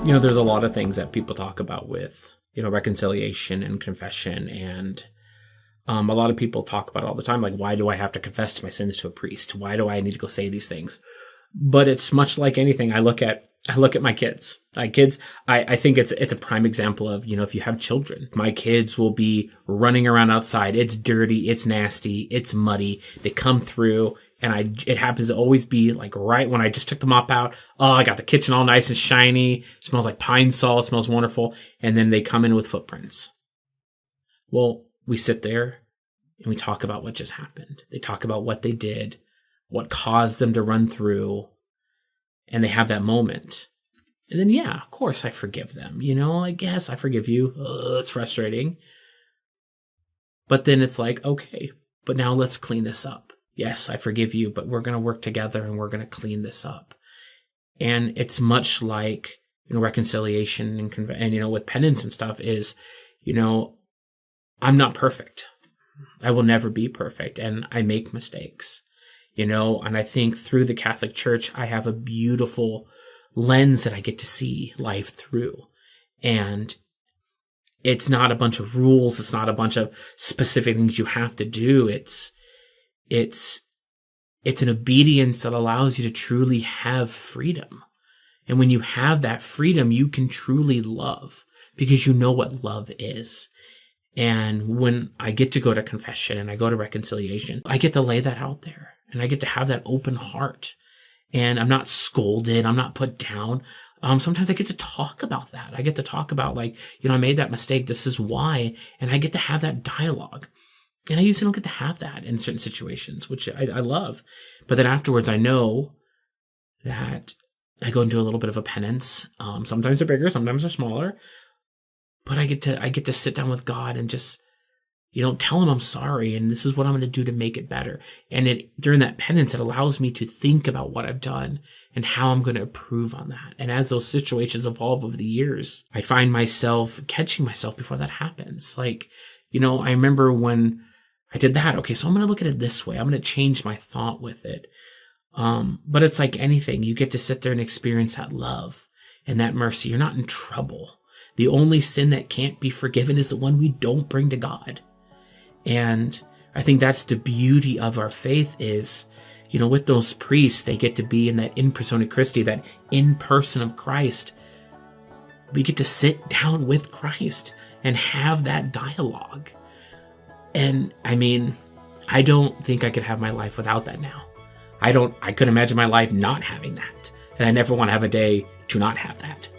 There's a lot of things that people talk about with, reconciliation and confession. And a lot of people talk about it all the time. Like, why do I have to confess my sins to a priest? Why do I need to go say these things? But it's much like anything. I look at my kids. I think it's a prime example of, if you have children, my kids will be running around outside. It's dirty. It's nasty. It's muddy. They come through. And it happens to always be like right when I just took the mop out. Oh, I got the kitchen all nice and shiny. It smells like pine sol. It smells wonderful. And then they come in with footprints. Well, we sit there and we talk about what just happened. They talk about what they did, what caused them to run through, and they have that moment. And then, yeah, of course I forgive them. I guess I forgive you. It's frustrating. But then it's like, okay, but now let's clean this up. Yes, I forgive you, but we're going to work together and we're going to clean this up. And it's much like, reconciliation and with penance and stuff is, I'm not perfect. I will never be perfect. And I make mistakes, and I think through the Catholic Church, I have a beautiful lens that I get to see life through. And it's not a bunch of rules. It's not a bunch of specific things you have to do. It's an obedience that allows you to truly have freedom. And when you have that freedom, you can truly love because you know what love is. And when I get to go to confession and I go to reconciliation, I get to lay that out there and I get to have that open heart. And I'm not scolded. I'm not put down. Sometimes I get to talk about that. I get to talk about I made that mistake. This is why. And I get to have that dialogue. And I usually don't get to have that in certain situations, which I love. But then afterwards, I know that I go into a little bit of a penance. Sometimes they're bigger, sometimes they're smaller. But I get to sit down with God and just, tell him I'm sorry. And this is what I'm going to do to make it better. And during that penance, it allows me to think about what I've done and how I'm going to improve on that. And as those situations evolve over the years, I find myself catching myself before that happens. I remember when I did that. Okay, so I'm going to look at it this way. I'm going to change my thought with it. But it's like anything. You get to sit there and experience that love and that mercy. You're not in trouble. The only sin that can't be forgiven is the one we don't bring to God. And I think that's the beauty of our faith is, with those priests, they get to be in that in persona Christi, that in person of Christ. We get to sit down with Christ and have that dialogue. And I don't think I could have my life without that now. I could imagine my life not having that. And I never want to have a day to not have that.